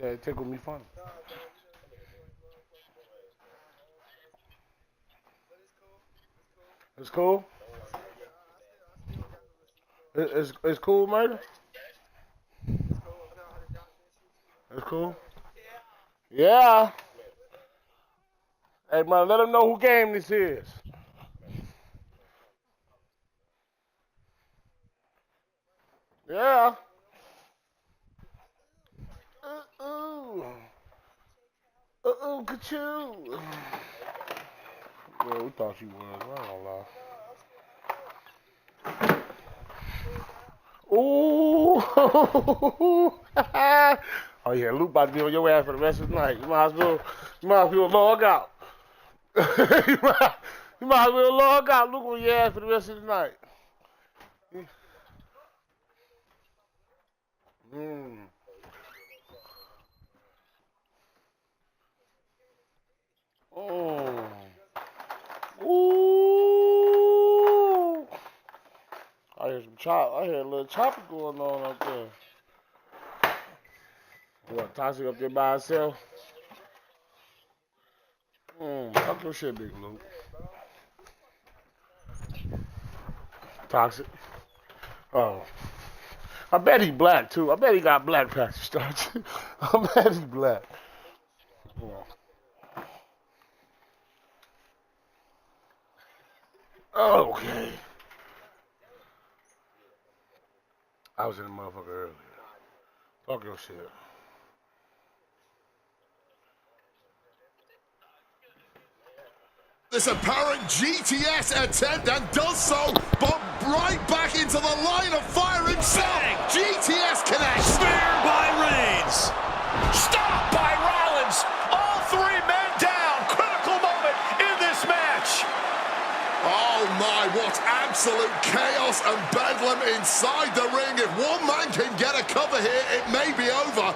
said it tickled me funny. It's cool. It's cool, murder. It's cool. Yeah. Hey, man, let them know who game this is. Yeah. Uh-oh. Uh-oh, ka-choo. Yeah, we thought you was. I ain't gonna lie. Ooh. Oh yeah, Luke about to be on your ass for the rest of the night. You might as well log out. you might as well log out. Luke on your ass for the rest of the night. Mm. Oh. Ooh. I hear some chop. I hear a little chopping going on up there. What, Toxic up there by herself? Talk your shit, Big Luke. Toxic. Oh. I bet he black too. I bet he got black patch starts. I bet he black. Yeah. Okay. I was in the motherfucker earlier. Talk your shit. This apparent GTS attempt and does so, but right back into the line of fire himself. Bang. GTS connects. Spear by Reigns. Stop by Rollins. All three men down. Critical moment in this match. Oh my, what absolute chaos and bedlam inside the ring. If one man can get a cover here, it may be over.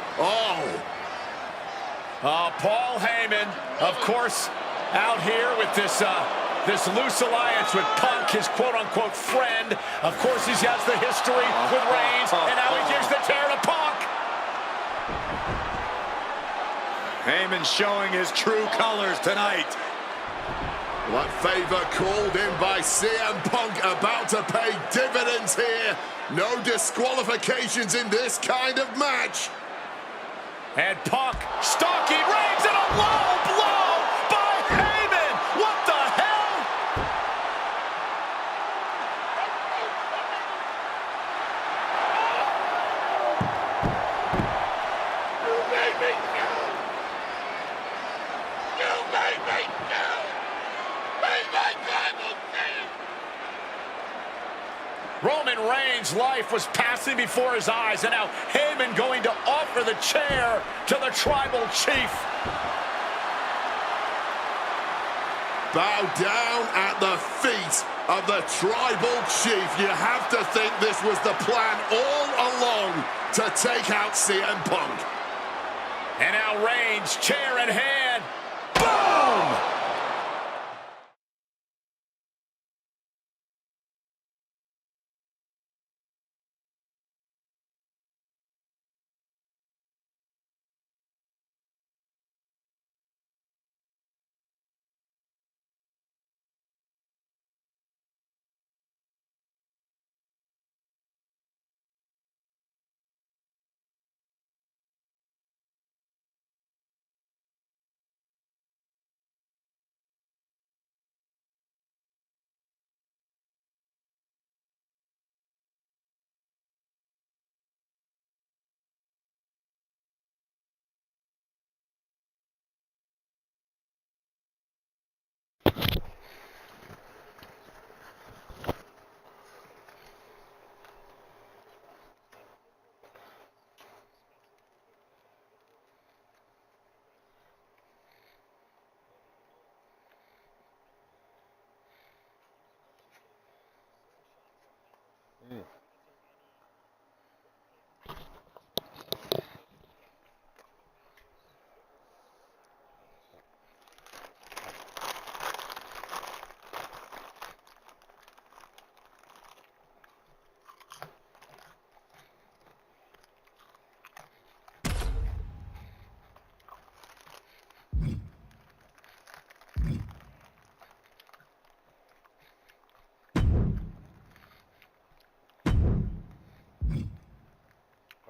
Paul Heyman, of course, out here with this loose alliance with Punk, his quote-unquote friend. Of course, he has the history with Reigns, and now he gives the tear to Punk. Heyman showing his true colors tonight. That favor called in by CM Punk about to pay dividends here. No disqualifications in this kind of match. And Punk stalking Reigns in a low blow by Heyman. What the hell? You made me go. You made me go. Made my tribal team. Roman Reigns' life was passing before his eyes, and now Heyman going to offer the chair to the tribal chief. Bow down at the feet of the tribal chief. You have to think this was the plan all along to take out CM Punk. And now Reigns, chair in hand. Boom!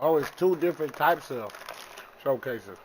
Oh, it's two different types of showcases.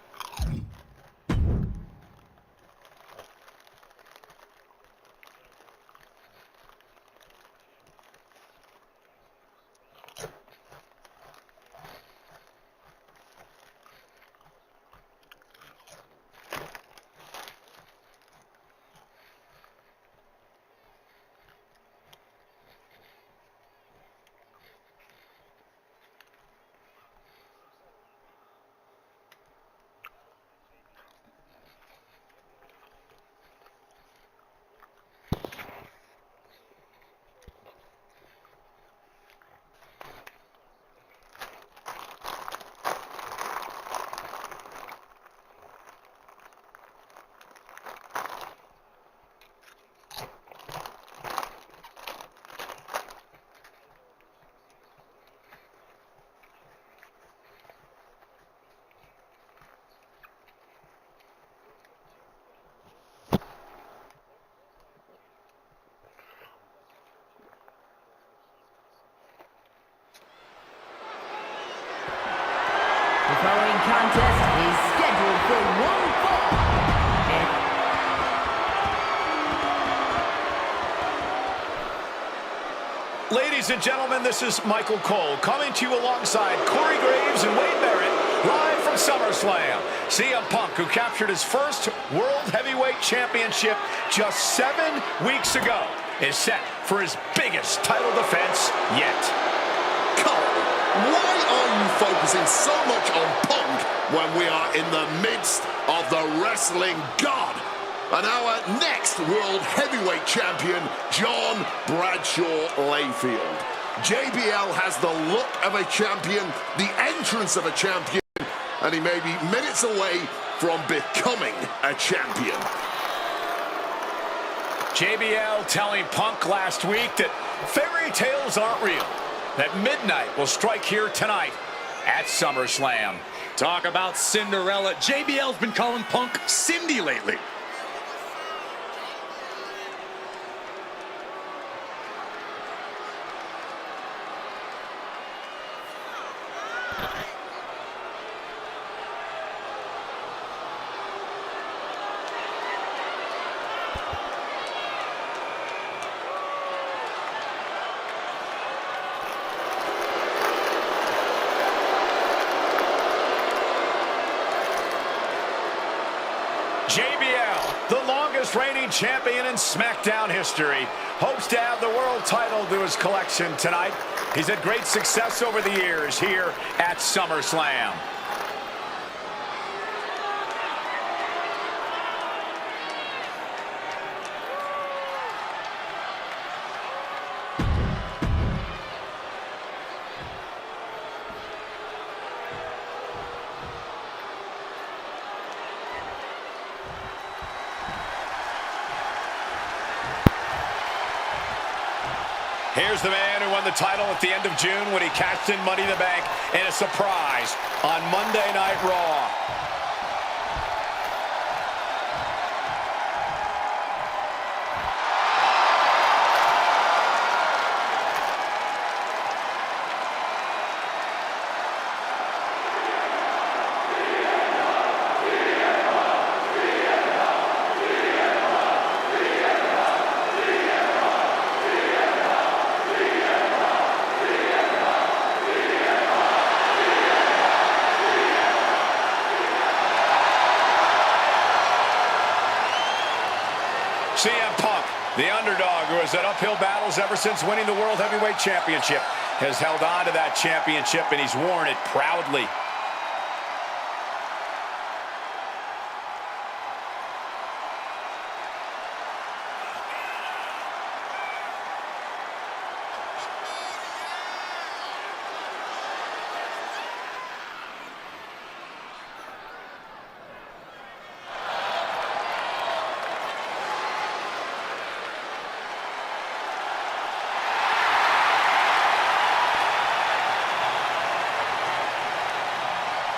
The following contest is scheduled for one fall. Ladies and gentlemen, this is Michael Cole coming to you alongside Corey Graves and Wade Barrett, live from SummerSlam. CM Punk, who captured his first World Heavyweight Championship just 7 weeks ago, is set for his biggest title defense yet. Cole, why are you focusing so much on Punk when we are in the midst of the wrestling god? And our next World Heavyweight Champion, John Bradshaw Layfield. JBL has the look of a champion, the entrance of a champion, and he may be minutes away from becoming a champion. JBL telling Punk last week that fairy tales aren't real, that midnight will strike here tonight at SummerSlam. Talk about Cinderella. JBL's been calling Punk Cindy lately. JBL, the longest reigning champion in SmackDown history, hopes to add the world title to his collection tonight. He's had great success over the years here at SummerSlam. Here's the man who won the title at the end of June when he cashed in Money in the Bank in a surprise on Monday Night Raw. CM Punk, the underdog who has had uphill battles ever since winning the World Heavyweight Championship, has held on to that championship and he's worn it proudly.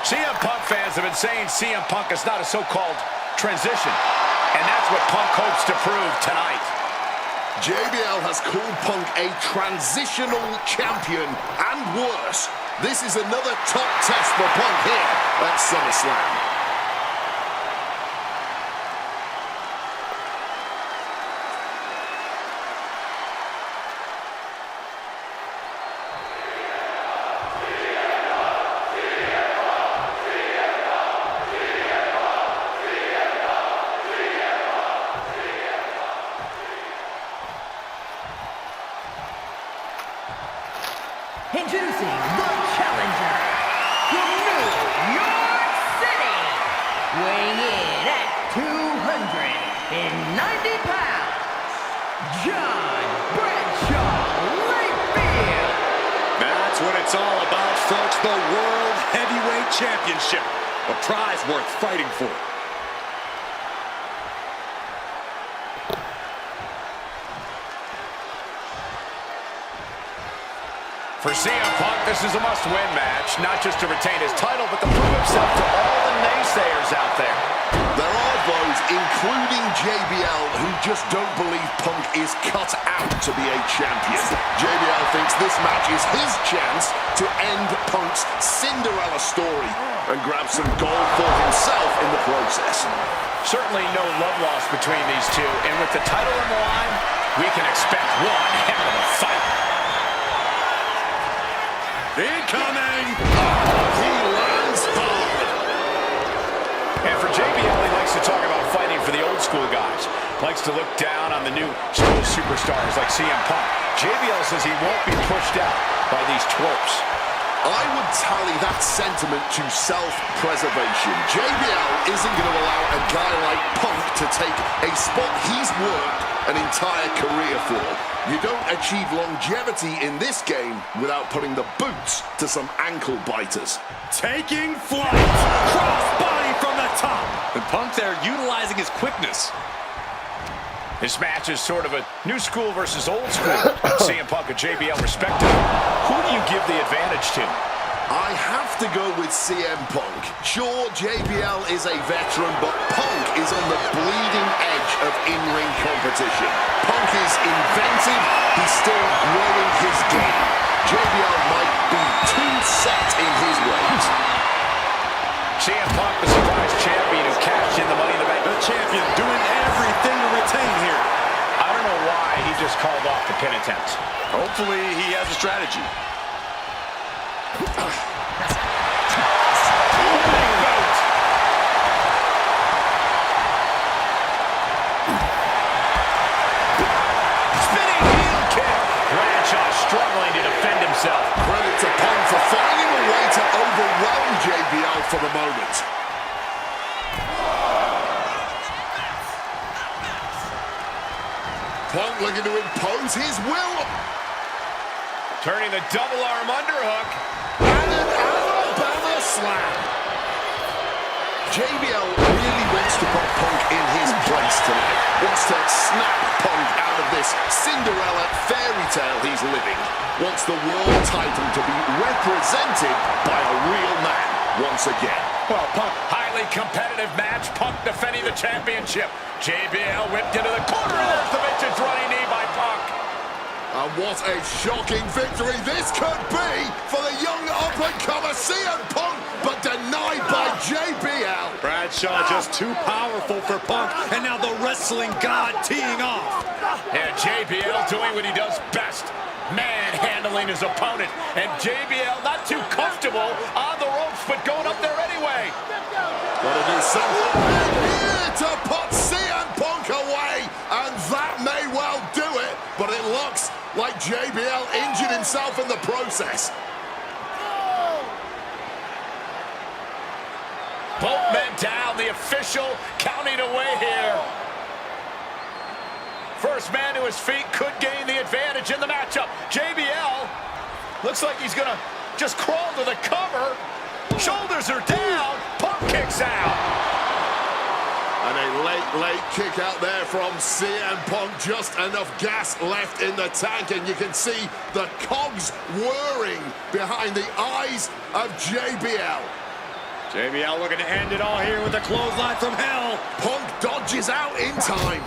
CM Punk fans have been saying CM Punk is not a so-called transition, and that's what Punk hopes to prove tonight. JBL has called Punk a transitional champion and worse. This is another top test for Punk here at SummerSlam. Introducing the challenger from New York City, weighing in at 290 pounds, John Bradshaw Layfield. That's what it's all about, folks. The World Heavyweight Championship. A prize worth fighting for. For CM Punk, this is a must-win match, not just to retain his title, but to prove himself to all the naysayers out there. There are those, including JBL, who just don't believe Punk is cut out to be a champion. JBL thinks this match is his chance to end Punk's Cinderella story and grab some gold for himself in the process. Certainly no love lost between these two, and with the title on the line, we can expect one hell of a fight. Incoming! He lands hard. And for JBL, he likes to talk about fighting for the old school guys. Likes to look down on the new school superstars like CM Punk. JBL says he won't be pushed out by these twerps. I would tally that sentiment to self-preservation. JBL isn't going to allow a guy like Punk to take a spot he's worked an entire career for. You don't achieve longevity in this game without putting the boots to some ankle biters. Taking flight. Cross body from the top. And Punk there utilizing his quickness. This match is sort of a new school versus old school. CM Punk and JBL respectively. Who do you give the advantage to? I have to go with CM Punk. Sure, JBL is a veteran, but Punk is on the bleeding edge of in-ring competition. Punk is inventive. He's still growing his game. JBL might be too set in his ways. CM Punk, the surprise champion who cashed in the Money in the Bank. The champion doing everything to retain here. I don't know why he just called off the pin attempt. Hopefully he has a strategy. Spinning heel kick. Bradshaw struggling to defend himself. Credit to Punk for finding a way to overwhelm JBL for the moment. Punk looking to impose his will. Turning the double arm underhook. And an Alabama slam. JBL really wants to put Punk in his place tonight. Wants to snap Punk out of this Cinderella fairy tale he's living. Wants the world title to be represented by a real man once again. Well, Punk, highly competitive match. Punk defending the championship. JBL whipped into the corner, and there's the vintage running knee by Punk. And what a shocking victory this could be for the young up-and-comer CM Punk, but denied by JBL. Bradshaw just too powerful for Punk, and now the wrestling god teeing off. And JBL doing what he does best, manhandling his opponent. And JBL not too comfortable on the ropes, but going up there anyway. Gotta do something here to put CM Punk away, and that may well do it, but it looks like JBL injured himself in the process. Both men down, the official counting away here. First man to his feet could gain the advantage in the matchup. JBL looks like he's gonna just crawl to the cover. Shoulders are down, Punk kicks out. And a late kick out there from CM Punk. Just enough gas left in the tank, and you can see the cogs whirring behind the eyes of JBL. JBL looking to end it all here with a clothesline from hell. Punk dodges out in time.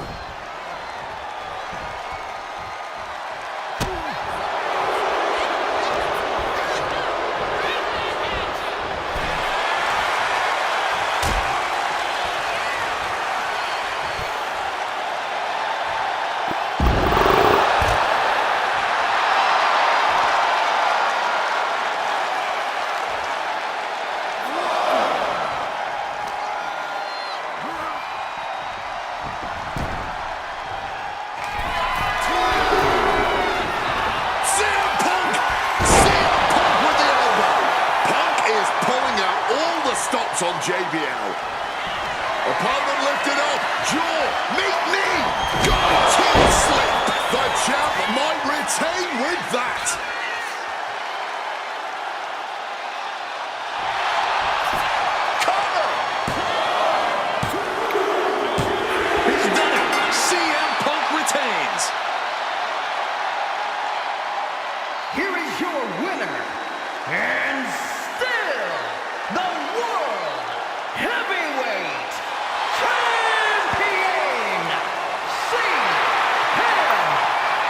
JBL. Opponent lifted up. Jaw. Meet knee. Guillotine slip. The champ might retain with that. Cover. He's done it. CM Punk retains. Here is your winner, and still the World Heavyweight Champion, CM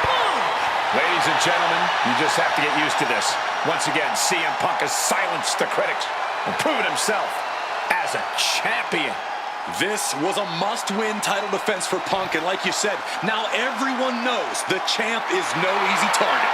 Punk. Ladies and gentlemen, you just have to get used to this. Once again, CM Punk has silenced the critics and proven himself as a champion. This was a must-win title defense for Punk, and like you said, now everyone knows the champ is no easy target.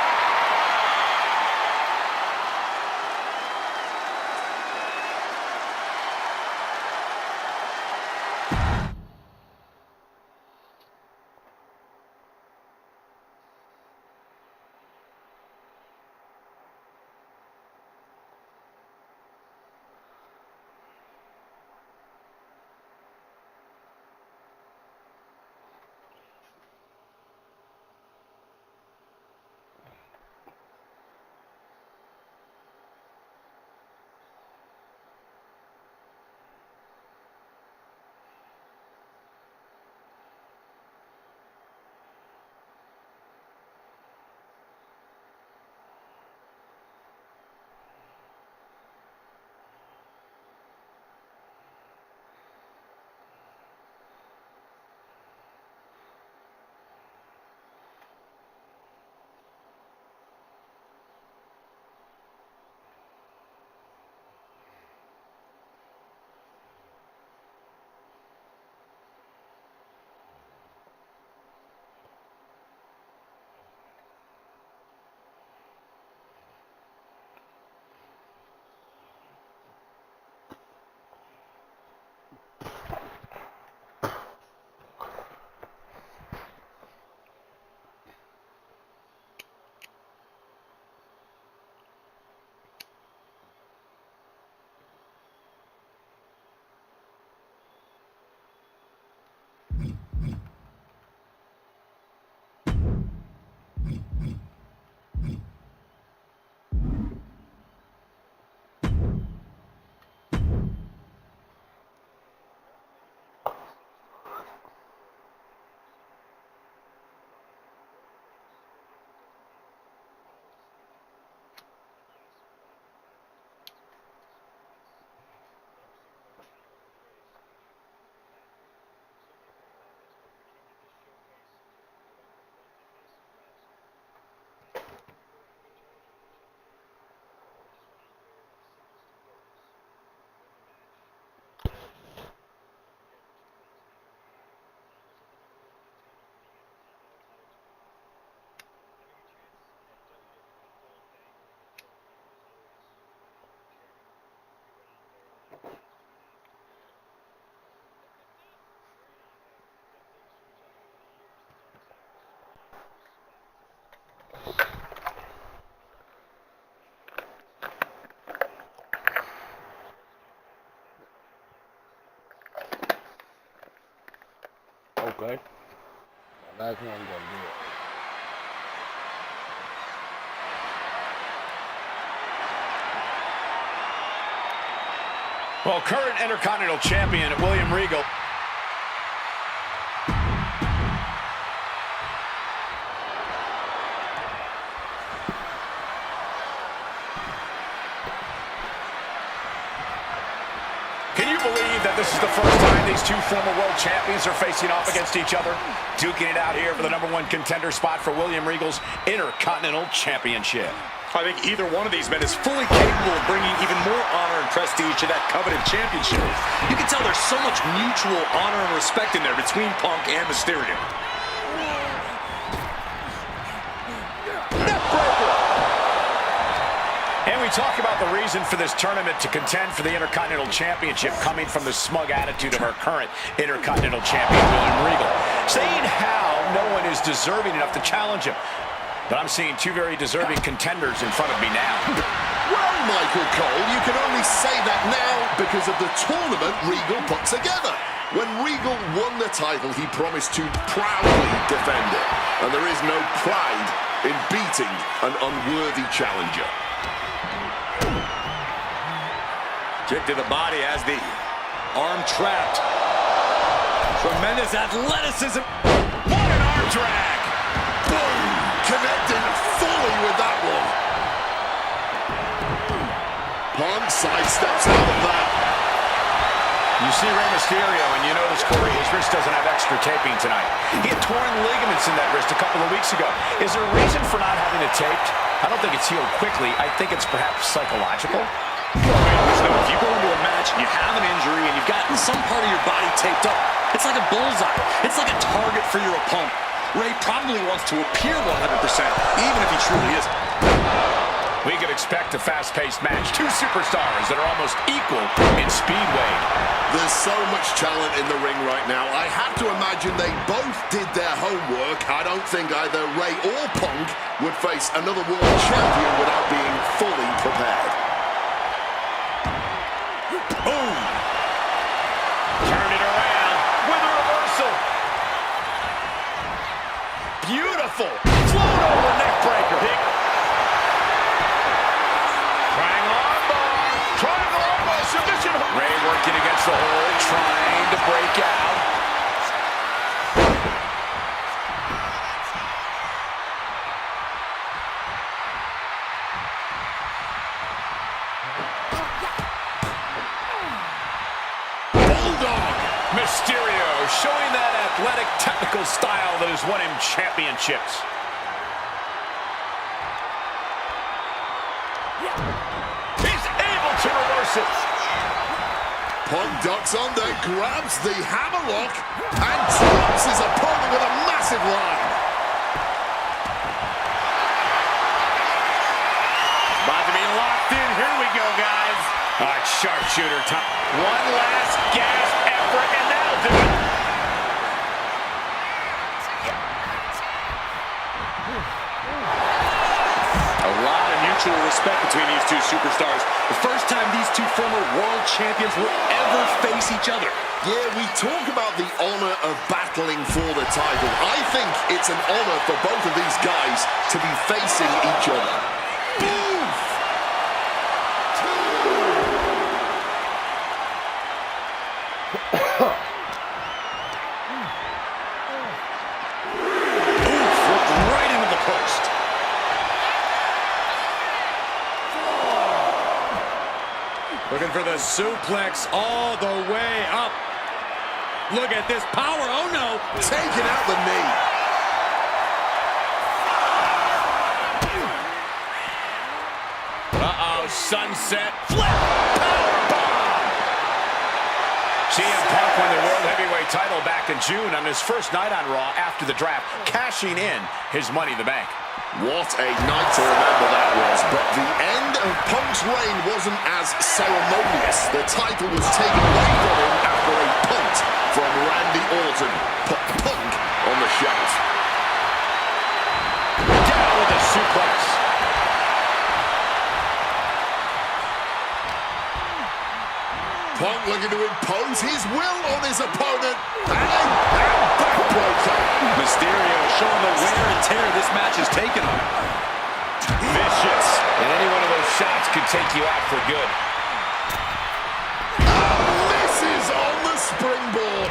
Okay. Last one gonna do it. Well, current Intercontinental Champion William Regal. Can you believe that this is the first time these two former world champions are facing off against each other? Duking it out here for the #1 contender spot for William Regal's Intercontinental Championship. I think either one of these men is fully capable of bringing even more honor and prestige to that coveted championship. You can tell there's so much mutual honor and respect in there between Punk and Mysterio. And we talk about the reason for this tournament to contend for the Intercontinental Championship coming from the smug attitude of our current Intercontinental Champion, William Regal, saying how no one is deserving enough to challenge him. But I'm seeing two very deserving contenders in front of me now. Well, Michael Cole, you can only say that now because of the tournament Regal put together. When Regal won the title, he promised to proudly defend it. And there is no pride in beating an unworthy challenger. Kick to the body as the arm trapped. Tremendous athleticism. What an arm drag. Boom! Connecting fully with that one. Punk sidesteps out of that. You see Rey Mysterio, and you notice, Corey, his wrist doesn't have extra taping tonight. He had torn ligaments in that wrist a couple of weeks ago. Is there a reason for not having it taped? I don't think it's healed quickly. I think it's perhaps psychological. Listen, if you go into a match and you have an injury and you've gotten some part of your body taped up, it's like a bullseye. It's like a target for your opponent. Rey probably wants to appear 100%, even if he truly isn't. We could expect a fast-paced match. Two superstars that are almost equal in speed weight. There's so much talent in the ring right now. I have to imagine they both did their homework. I don't think either Rey or Punk would face another world champion without being fully prepared. Boom! Turn it around with a reversal. Beautiful. Float over neck breaker. Triangle armbar submission. Rey working against the hold, trying to break out. Bulldog! Mysterio showing that athletic, technical style that has won him championships. He's able to reverse it. Punk ducks under, grabs the hammerlock, and drops his opponent with a massive line. About to be locked in. Here we go, guys. All right, sharpshooter time. One last gasp effort, and that'll do it. A lot of mutual respect between these two superstars. The first time these two former world champions will ever face each other. Yeah, we talk about the honor of battling for the title. I think it's an honor for both of these guys to be facing each other. Oof! Looked right into the post. Looking for the suplex all the way up. Look at this power. Oh, no. Taking out the knee. Uh-oh, sunset flip. Powerbomb. CM Punk won the World Heavyweight title back in June on his first night on Raw after the draft, cashing in his Money in the Bank. What a night to remember that was. But the end of Punk's reign wasn't as ceremonious. The title was taken away from him after a punt from Randy Orton. Put Punk on the shelf. Down with a suplex. Punk looking to impose his will on his opponent. And backbreaker. Mysterio showing the wear and tear this match has taken on him. Vicious. And any one of those shots could take you out for good. Misses on the springboard.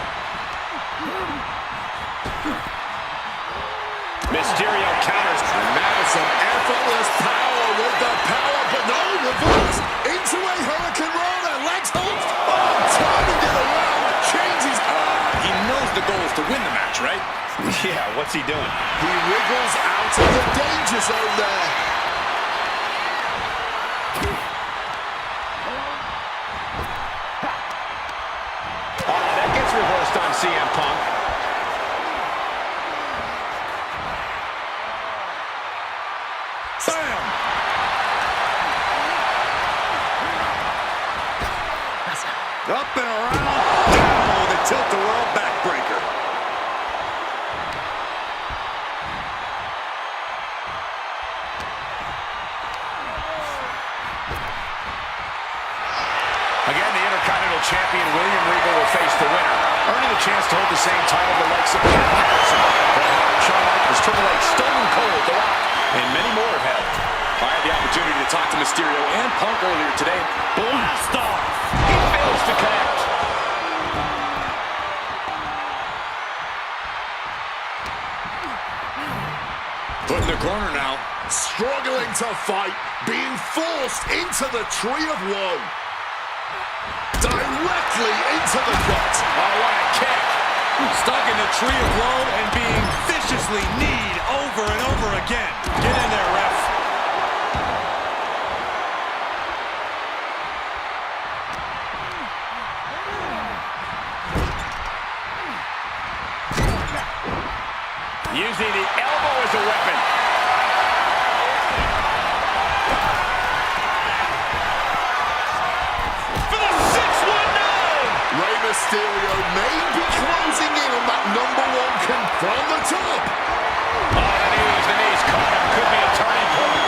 Mysterio counters. And now some effortless power with the power, but no reverse into a Hurricane Rana. Legs hold. Oh, turning it around. Changes. He knows the goal is to win the match, right? Yeah, what's he doing? He wriggles out of the danger zone there. That gets reversed on CM Punk. Bam! Up and around. Down with a tilt-a-whirl backbreaker. Champion William Regal will face the winner, earning a chance to hold the same title the likes of Pat Patterson, Bret Hart, Shawn Michaels, Triple H, Stone Cold, The Rock, and many more have held. I had the opportunity to talk to Mysterio and Punk earlier today. Blast off! He fails to connect. Put in the corner now. Struggling to fight, being forced into the Tree of Woe. Directly into the gut. Oh, what a kick. Stuck in the Tree of Woe and being viciously kneed over and over again. Get in there, ref. Using the elbow as a weapon. For the 619! Rey Mysterio may be closing in on that #1 from the top. Oh, the knees caught him. Could be a turning point.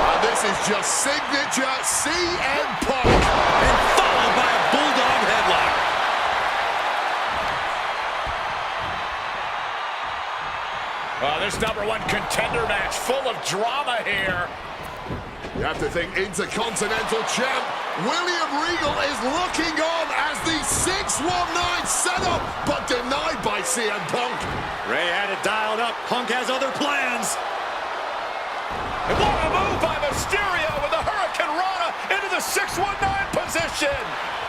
And this is just signature CM Punk. And followed by a bulldog headlock. This #1 contender match full of drama here. You have to think Intercontinental Champ William Regal is looking on as the 619 set up, but denied by CM Punk. Rey had it dialed up. Punk has other plans. And what a move by Mysterio with the Hurricane Rana into the 619 position.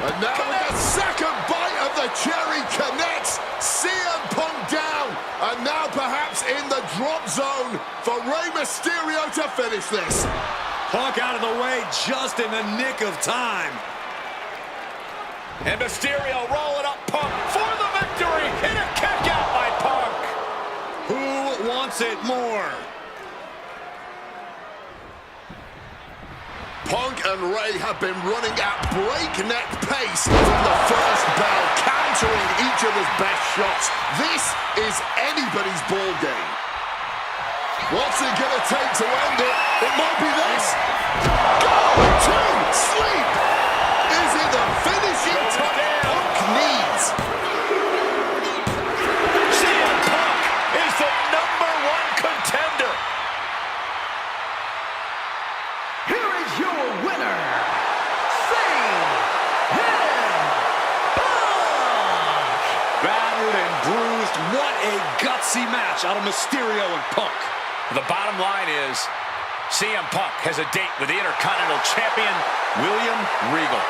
And now the second bite of the cherry connects. CM Punk down. And now perhaps in the drop zone for Rey Mysterio to finish this. Punk out of the way just in the nick of time. And Mysterio rolling up Punk for the victory in a kick out by Punk. Who wants it more? Punk and Rey have been running at breakneck pace from the first bell, countering each other's best shots. This is anybody's ball game. What's it gonna take to end it? It might be this. Go to sleep. Is it the finishing touch Punk needs? CM Punk is the #1 contender. Here is your winner, CM Punk! Battered and bruised. What a gutsy match out of Mysterio and Punk. The bottom line is CM Punk has a date with the Intercontinental Champion, William Regal.